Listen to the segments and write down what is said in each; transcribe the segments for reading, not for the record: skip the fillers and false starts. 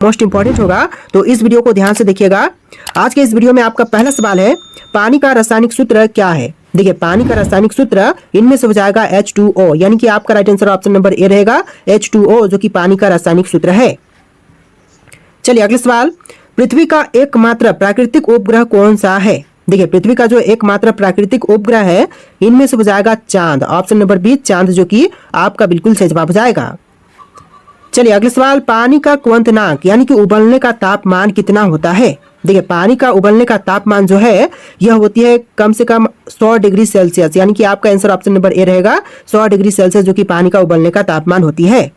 Most important होगा, तो इस वीडियो को ध्यान से देखिएगा। आज के इस वीडियो में आपका पहला सवाल है, पानी का रासायनिक सूत्र क्या है। देखिए, पानी का रासायनिक सूत्र इनमें से हो जाएगा H2O, यानी कि आपका right answer option number A रहेगा H2O, जो कि पानी का रासायनिक सूत्र है। चलिए अगला सवाल, पृथ्वी का एकमात्र प्राकृतिक उपग्रह कौन सा है। देखिए, पृथ्वी का जो एकमात्र प्राकृतिक उपग्रह है इनमें से हो जाएगा चांद, ऑप्शन नंबर बी चांद, जो कि आपका बिल्कुल सही जवाब हो जाएगा। चलिए अगला सवाल, पानी का क्वथनांक यानी कि उबलने का तापमान कितना होता है। देखिए, पानी का उबलने का तापमान जो है यह होती है कम से कम 100 डिग्री सेल्सियस, यानी कि आपका आंसर ऑप्शन नंबर ए रहेगा 100 डिग्री सेल्सियस, जो कि पानी का उबलने का तापमान होती है।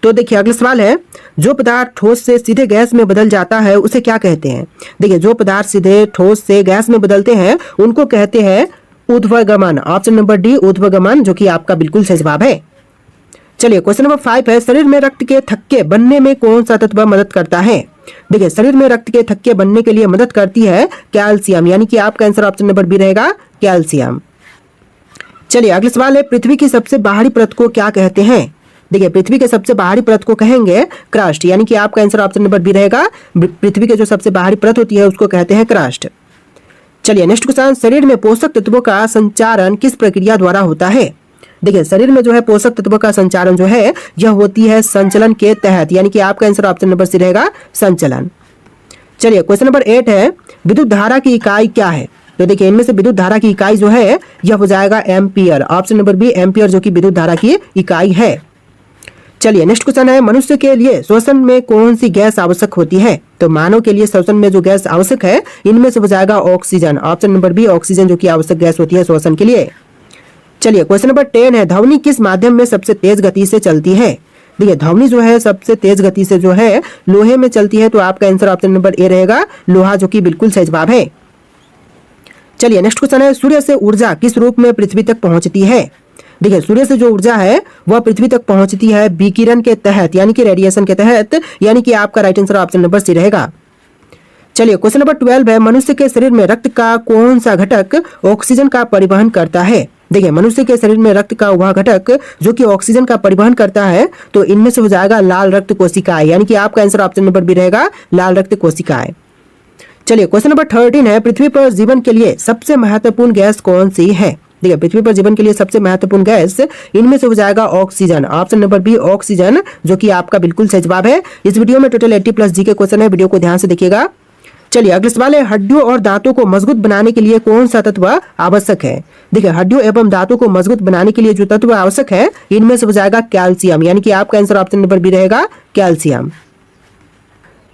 तो देखिए अगला सवाल है, जो पदार्थ ठोस से सीधे गैस में बदल जाता है उसे क्या कहते हैं। देखिए, जो पदार्थ सीधे ठोस से गैस में बदलते हैं उनको कहते हैं ऊर्ध्वगमन, ऑप्शन नंबर डी ऊर्ध्वगमन, जो कि आपका बिल्कुल सही जवाब है। चलिए क्वेश्चन नंबर 5 है, शरीर में रक्त के थक्के बनने में कौन सा तत्व मदद करता है। देखिए, शरीर में रक्त के थक्के बनने के लिए मदद करती है कैल्शियम, यानी कि आपका आंसर ऑप्शन नंबर बी रहेगा कैल्शियम। चलिए अगला सवाल है, पृथ्वी की सबसे बाहरी परत को क्या कहते हैं। देखिए, पृथ्वी के सबसे बाहरी परत को कहेंगे क्रस्ट, यानी कि आपका आंसर ऑप्शन नंबर बी रहेगा, पृथ्वी के जो सबसे बाहरी परत होती है उसको कहते हैं क्रस्ट। चलिए नेक्स्ट क्वेश्चन, शरीर में पोषक तत्वों का संचारण किस प्रक्रिया द्वारा होता है। देखिए, शरीर में जो है पोषक तत्वों का संचारण जो है यह होती है संचलन के तहत, यानी कि आपका आंसर ऑप्शन नंबर सी रहेगा संचलन। चलिए क्वेश्चन नंबर 8 है, विद्युत धारा की इकाई क्या है। तो देखिए, इनमें से विद्युत धारा की इकाई जो है यह हो जाएगा ampere, option number B ampere, जो कि विद्युत धारा की इकाई है। चलिए नेक्स्ट क्वेश्चन है, मनुष्य के लिए श्वसन में कौन सी गैस आवश्यक होती है। तो मानव के लिए श्वसन में जो गैस आवश्यक है इनमें से हो जाएगा oxygen, option number B oxygen, जो कि आवश्यक गैस होती है श्वसन के लिए। चलिए क्वेश्चन नंबर 10 है, ध्वनि किस माध्यम में सबसे तेज गति से चलती है। देखिए, ध्वनि जो है सबसे तेज गति से जो है लोहे में चलती है, तो आपका आंसर ऑप्शन नंबर ए रहेगा लोहा, जो कि बिल्कुल सही जवाब है। चलिए नेक्स्ट क्वेश्चन है, सूर्य से ऊर्जा किस रूप में पृथ्वी तक पहुंचती है। देखिए, सूर्य से जो ऊर्जा है वह पृथ्वी तक पहुंचती है विकिरण के तहत, यानी कि रेडिएशन के तहत, यानी कि आपका right answer option number C रहेगा। चलिए क्वेश्चन नंबर 12 है, मनुष्य के शरीर में रक्त का कौन सा घटक ऑक्सीजन का परिवहन करता है। देखिए, मनुष्य के शरीर में रक्त का वह घटक जो कि ऑक्सीजन का परिवहन करता है, तो इनमें से हो जाएगा लाल रक्त कोशिकाएं, यानी कि आपका आंसर ऑप्शन नंबर बी रहेगा लाल रक्त कोशिकाएं। चलिए क्वेश्चन नंबर 13 है, पृथ्वी पर जीवन के लिए सबसे महत्वपूर्ण गैस कौन सी है। देखिए, पृथ्वी पर जीवन के लिए सबसे महत्वपूर्ण गैस इनमें से हो जाएगा oxygen, option number B oxygen, जो कि आपका बिल्कुल सही जवाब है। इस वीडियो में टोटल 80+ जी के क्वेश्चन है, वीडियो को ध्यान से देखिएगा। चलिए अगले सवाल है, हड्डियों और दांतों को मजबूत बनाने के लिए कौन सा तत्व आवश्यक है। देखिए, हड्डियों एवं दांतों को मजबूत बनाने के लिए जो तत्व आवश्यक है इनमें से हो जाएगा कैल्शियम, यानी कि आपका आंसर ऑप्शन नंबर बी रहेगा कैल्शियम।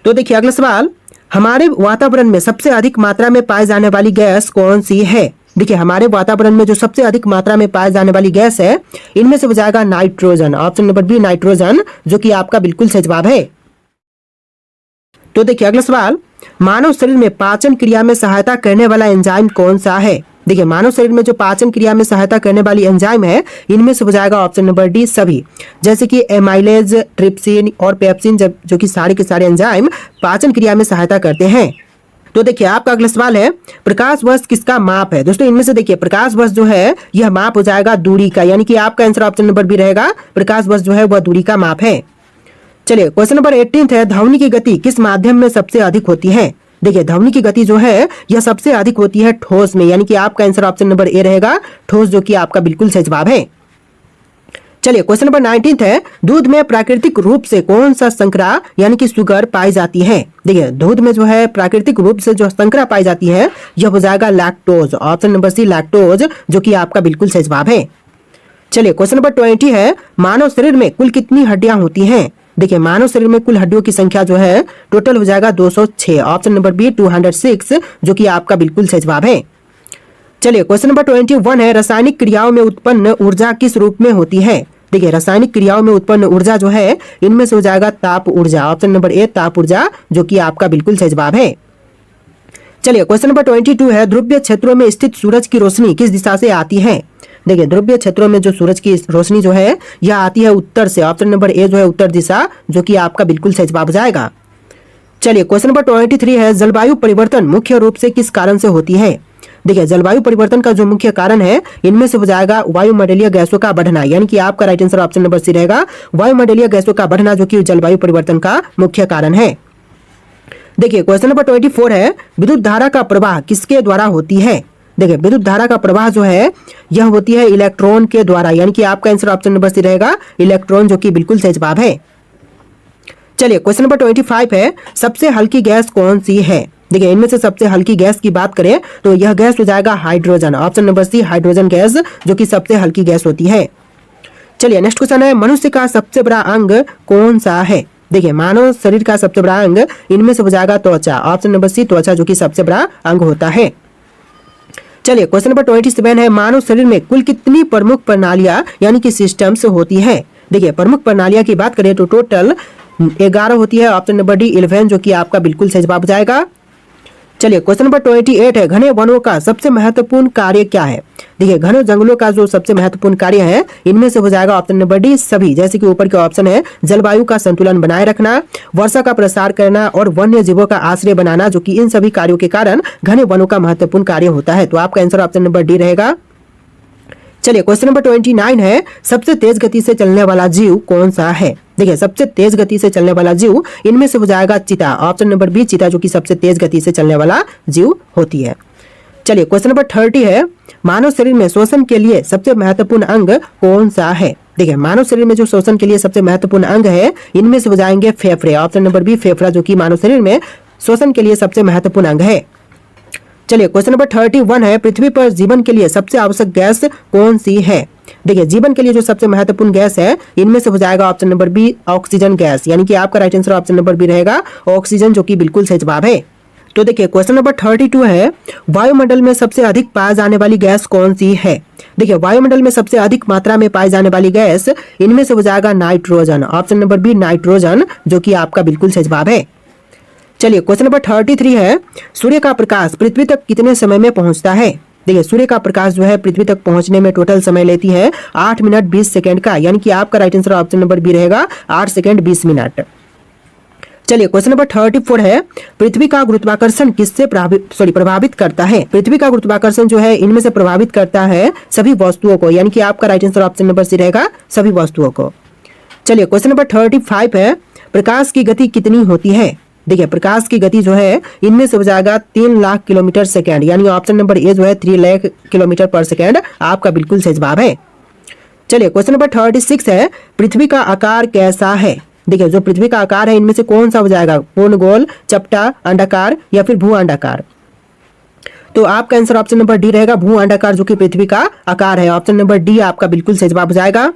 तो देखिए अगला सवाल, हमारे वातावरण में सबसे अधिक मात्रा में पाई जाने वाली गैस कौन सी है। देखिए, हमारे वातावरण में जो सबसे अधिक मात्रा में पाई जाने वाली गैस है इनमें से हो जाएगा nitrogen, option number B nitrogen, जो कि आपका बिल्कुल सही जवाब है। तो देखिए अगला सवाल, मानव शरीर में पाचन क्रिया में सहायता करने वाला एंजाइम कौन सा है। देखिए, मानव शरीर में जो पाचन क्रिया में सहायता करने वाली एंजाइम है इनमें से हो जाएगा ऑप्शन नंबर डी सभी, जैसे कि एमाइलेज, ट्रिप्सिन और पेप्सिन, जो कि सारे के सारे एंजाइम पाचन क्रिया में सहायता करते हैं। तो देखिए आपका अगला सवाल है, प्रकाश वर्ष किसका माप है। दोस्तों, इनमें से देखिए प्रकाश वर्ष जो है यह माप हो जाएगा दूरी का, यानी कि आपका आंसर ऑप्शन नंबर बी रहेगा प्रकाश वर्ष जो है वह दूरी का माप है। चलिए क्वेश्चन नंबर 18 है, ध्वनि की गति किस माध्यम में सबसे अधिक होती है। देखिए, ध्वनि की गति जो है यह सबसे अधिक होती है ठोस में, यानी कि आपका आंसर ऑप्शन नंबर ए रहेगा ठोस, जो कि आपका बिल्कुल सही जवाब है। चलिए क्वेश्चन नंबर 19 है, दूध में प्राकृतिक रूप से कौन सा संकरा यानी कि शुगर पाई जाती है। देखिए, दूध में जो है प्राकृतिक रूप से जो संकरा पाई जाती है यह हो जाएगा lactose, option number C lactose, जो कि आपका बिल्कुल सही जवाब है। चलिए क्वेश्चन नंबर 20 है, मानव शरीर में कुल कितनी हड्डियां होती हैं। देखिए, मानव शरीर में कुल हड्डियों की संख्या जो है टोटल हो जाएगा 206, ऑप्शन नंबर बी 206, जो कि आपका बिल्कुल सही जवाब है। चलिए क्वेश्चन नंबर 21 है, रासायनिक क्रियाओं में उत्पन्न ऊर्जा किस रूप में होती है। देखिए, रासायनिक क्रियाओं में उत्पन्न ऊर्जा जो है इनमें से हो जाएगा ताप ऊर्जा, ऑप्शन नंबर ए ताप ऊर्जा, जो कि आपका बिल्कुल सही जवाब है। चलिए क्वेश्चन नंबर 22 है, ध्रुवीय क्षेत्रों में स्थित सूरज की रोशनी किस दिशा से आती है। देखिए, ध्रुवीय क्षेत्रों में जो सूरज की रोशनी जो है यह आती है उत्तर से, ऑप्शन नंबर ए जो है उत्तर दिशा, जो कि आपका बिल्कुल सही जवाब हो जाएगा। चलिए क्वेश्चन नंबर 23 है, जलवायु परिवर्तन मुख्य रूप से किस कारण से होती है। देखिए जलवायु परिवर्तन का जो मुख्य कारण है इनमें से हो जाएगा वायुमंडलीय गैसों का बढ़ना, यानी कि आपका right answer option number C रहेगा, वायुमंडलीय गैसों का बढ़ना जो कि जलवायु परिवर्तन का मुख्य कारण है। देखिए क्वेश्चन नंबर 24 है, विद्युत धारा का प्रवाह किसके द्वारा होती है? देखिए विद्युत धारा का प्रवाह जो है यह होती है इलेक्ट्रॉन के द्वारा, यानी कि आपका आंसर ऑप्शन नंबर सी रहेगा, इलेक्ट्रॉन, जो कि बिल्कुल सही जवाब है। चलिए क्वेश्चन नंबर 25 है, सबसे हल्की गैस कौन सी है? देखिए इनमें से सबसे हल्की गैस की बात करें तो यह गैस हो जाएगा hydrogen, option number C hydrogen gas, जो कि सबसे हल्की गैस होती है। चलिए नेक्स्ट क्वेश्चन है, मनुष्य का सबसे बड़ा अंग कौन सा है? देखिए मानव शरीर का सबसे बड़ा अंग इनमें से हो जाएगा त्वचा, ऑप्शन नंबर सी त्वचा, जो कि सबसे बड़ा अंग होता है। चलिए क्वेश्चन नंबर 27 है, मानव शरीर में कुल कितनी प्रमुख प्रणालियां यानी कि सिस्टम्स होती है? देखिए प्रमुख प्रणालियां की बात करें तो टोटल 11 होती है, ऑप्शन नंबर डी 11, जो कि आपका बिल्कुल सही जवाब हो जाएगा। चलिए क्वेश्चन नंबर 28 है, घने वनों का सबसे महत्वपूर्ण कार्य क्या है? देखिए घने जंगलों का जो सबसे महत्वपूर्ण कार्य है इनमें से हो जाएगा ऑप्शन नंबर डी सभी, जैसे कि ऊपर के ऑप्शन है, जलवायु का संतुलन बनाए रखना, वर्षा का प्रसार करना और वन्य जीवों का आश्रय बनाना, जो कि इन सभी कार्यों के कारण घने वनों का महत्वपूर्ण कार्य होता है। तो आपका आंसर ऑप्शन नंबर डी रहेगा। चलिए क्वेश्चन नंबर 29 है, सबसे तेज गति से चलने वाला जीव कौन सा है? देखिए सबसे तेज गति से चलने वाला जीव इनमें से हो जाएगा चीता, ऑप्शन नंबर बी चीता, जो कि सबसे तेज गति से चलने वाला जीव होती है। चलिए क्वेश्चन नंबर 30 है, मानव शरीर में श्वसन के लिए सबसे महत्वपूर्ण अंग कौन सा है? देखिए मानव शरीर में जो श्वसन के लिए सबसे महत्वपूर्ण अंग है इनमें से हो जाएंगे फेफड़े, ऑप्शन नंबर बी फेफड़ा, जो कि मानव शरीर में श्वसन के लिए सबसे महत्वपूर्ण अंग है। चलिए क्वेश्चन नंबर 31 है, पृथ्वी पर जीवन के लिए सबसे आवश्यक गैस कौन सी है? देखिए जीवन के लिए जो सबसे महत्वपूर्ण गैस है इनमें से हो जाएगा option number B oxygen gas, यानी कि आपका right answer option number B रहेगा, ऑक्सीजन, जो कि बिल्कुल सही जवाब है। तो देखिए क्वेश्चन नंबर 32 है, वायुमंडल में सबसे अधिक पाई जाने वाली गैस कौन सी है? देखिए वायुमंडल में सबसे अधिक मात्रा में पाई जाने वाली गैस इनमें से हो जाएगा nitrogen, option number B nitrogen, जो कि आपका बिल्कुल सही जवाब है। चलिए क्वेश्चन नंबर 33 है, सूर्य का प्रकाश पृथ्वी तक कितने समय में पहुंचता है? देखिए सूर्य का प्रकाश जो है पृथ्वी तक पहुंचने में टोटल समय लेती है 8 मिनट 20 सेकंड का, यानी कि आपका right answer option number B रहेगा, 8 सेकंड 20 मिनट। चलिए क्वेश्चन नंबर 34 है, पृथ्वी का गुरुत्वाकर्षण किससे प्रभावित करता है? पृथ्वी का गुरुत्वाकर्षण जो है इनमें से प्रभावित करता है सभी वस्तुओं को, यानी कि आपका right answer option number C रहेगा, सभी वस्तुओं को। चलिए क्वेश्चन नंबर 35 है, प्रकाश की गति कितनी होती है? देखिए प्रकाश की गति जो है इनमें से हो जाएगा 3 लाख किलोमीटर सेकेंड, यानी ऑप्शन नंबर ए जो है 3 लाख किलोमीटर पर सेकेंड, आपका बिल्कुल सही जवाब है। चलिए क्वेश्चन नंबर 36 है, पृथ्वी का आकार कैसा है? देखिए जो पृथ्वी का आकार है इनमें से कौन सा हो जाएगा, पूर्ण गोल, चपटा, अंडाकार या फिर भू अंडाकार? तो आपका आंसर ऑप्शन नंबर डी रहेगा, भू अंडाकार, जो कि पृथ्वी का आकार है, ऑप्शन नंबर डी आपका बिल्कुल सही जवाब हो जाएगा।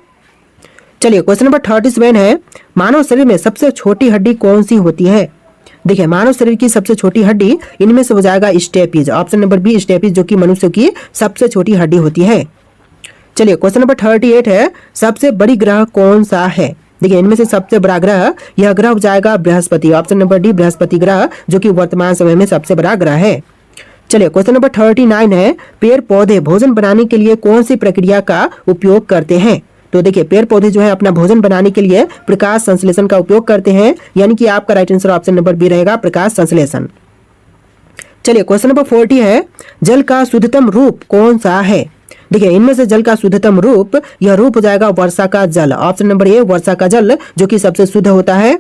चलिए क्वेश्चन नंबर 37 है, मानव शरीर में सबसे छोटी हड्डी कौन सी होती है? देखिए मानव शरीर की सबसे छोटी हड्डी इनमें से हो जाएगा steppes, option number B steppes, जो कि मनुष्य की सबसे छोटी हड्डी होती है। चलिए क्वेश्चन नंबर 38 है, सबसे बड़ी ग्रह कौन सा है? देखिए इनमें से सबसे बड़ा ग्रह यह ग्रह हो जाएगा Brihaspati, option number D Brihaspati ग्रह, जो कि वर्तमान समय में सबसे बड़ा ग्रह है। चलिए क्वेश्चन नंबर 39 है, पेड़ पौधे भोजन बनाने के लिए कौन सी प्रक्रिया का उपयोग करते हैं? तो देखिए पेड़ पौधे जो है अपना भोजन बनाने के लिए प्रकाश संश्लेषण का उपयोग करते हैं, यानी कि आपका right answer option number B रहेगा, प्रकाश संश्लेषण। चलिए क्वेश्चन नंबर 40 है, जल का शुद्धतम रूप कौन सा है? देखिए इनमें से जल का शुद्धतम रूप यह रूप हो जाएगा वर्षा का जल, ऑप्शन नंबर ए वर्षा का जल, जो कि सबसे शुद्ध होता है।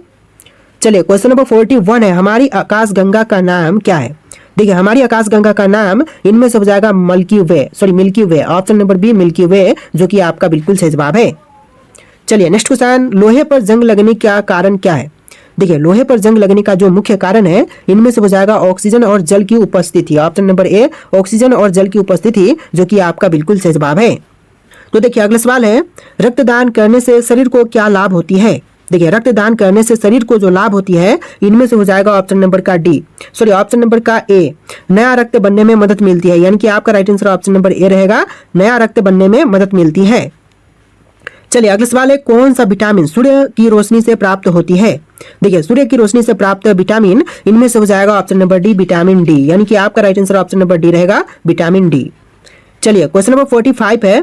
चलिए क्वेश्चन नंबर 41 है, हमारी आकाश गंगा का नाम क्या है? देखिए हमारी आकाश गंगा का नाम इनमें से हो जाएगा मिल्की वे, ऑप्शन नंबर बी मिल्की वे, जो कि आपका बिल्कुल सही जवाब है। चलिए नेक्स्ट क्वेश्चन, लोहे पर जंग लगने का कारण क्या है? देखिए लोहे पर जंग लगने का जो मुख्य कारण है इनमें से हो जाएगा ऑक्सीजन और जल की उपस्थिति, ऑप्शन नंबर ए ऑक्सीजन और जल की उपस्थिति, जो कि आपका बिल्कुल सही जवाब है। तो देखिए अगला सवाल है, रक्तदान करने से शरीर को क्या लाभ होती है? देखिए रक्तदान करने से शरीर को जो लाभ होती है इनमें से हो जाएगा ऑप्शन नंबर का ए, नया रक्त बनने में मदद मिलती है, यानी कि आपका right answer option number A रहेगा, नया रक्त बनने में मदद मिलती है। चलिए अगला सवाल है, कौन सा विटामिन सूर्य की रोशनी से प्राप्त होती है? देखिए सूर्य की रोशनी से प्राप्त विटामिन इनमें से हो जाएगा option number D vitamin D, यानी कि आपका right answer option number D रहेगा, विटामिन डी। चलिए क्वेश्चन नंबर 45 है,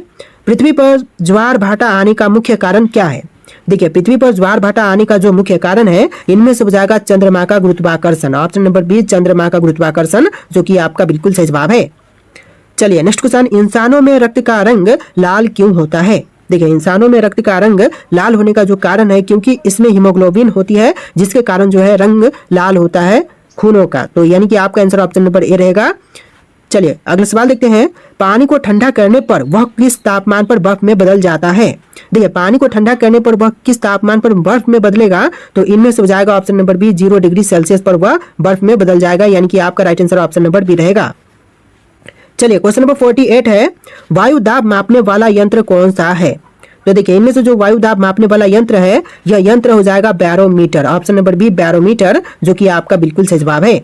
पृथ्वी पर ज्वार भाटा आने का मुख्य कारण क्या है? देखिए पृथ्वी पर ज्वार भाटा आने का जो मुख्य कारण है इनमें से हो जाएगा चंद्रमा का गुरुत्वाकर्षण, ऑप्शन नंबर बी चंद्रमा का गुरुत्वाकर्षण, जो कि आपका बिल्कुल सही जवाब है। चलिए नेक्स्ट क्वेश्चन, इंसानों में रक्त का रंग लाल क्यों होता है? देखिए इंसानों में रक्त का रंग लाल होने का जो कारण है, क्योंकि इसमें हीमोग्लोबिन होती है, जिसके कारण जो है रंग लाल होता है खूनों का। तो यानी कि आपका आंसर ऑप्शन नंबर ए रहेगा। चलिए अगला सवाल देखते हैं, पानी को ठंडा करने पर वह किस तापमान पर बर्फ में बदल जाता है? देखिए पानी को ठंडा करने पर वह किस तापमान पर बर्फ में बदलेगा? तो इनमें से हो जाएगा option number B, 0 degree Celsius पर वह बर्फ में बदल जाएगा, यानी कि आपका right answer option number B रहेगा। चलिए क्वेश्चन नंबर 48 है, वायु दाब मापने वाला यंत्र कौन सा है? तो देखिए इनमें से जो वायु दाब मापने वाला यंत्र है, यह यंत्र हो जाएगा barometer, option number B barometer, जो कि आपका बिल्कुल सही जवाब है।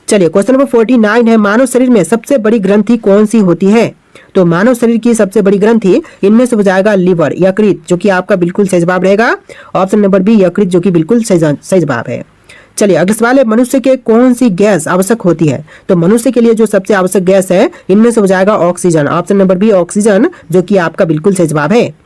चलिए क्वेश्चन नंबर 49 है, मानव शरीर में सबसे बड़ी ग्रंथि कौन सी होती है? तो मानव शरीर की सबसे बड़ी ग्रंथि इनमें से हो जाएगा लिवर, यकृत, जो कि आपका बिल्कुल सही जवाब रहेगा, ऑप्शन नंबर बी यकृत, जो कि बिल्कुल सही जवाब है। चलिए अगला सवाल है, मनुष्य के कौन सी गैस आवश्यक होती है? तो मनुष्य के लिए जो सबसे आवश्यक गैस है, इनमें से हो जाएगा oxygen, option number B oxygen, जो कि आपका बिल्कुल सही जवाब है।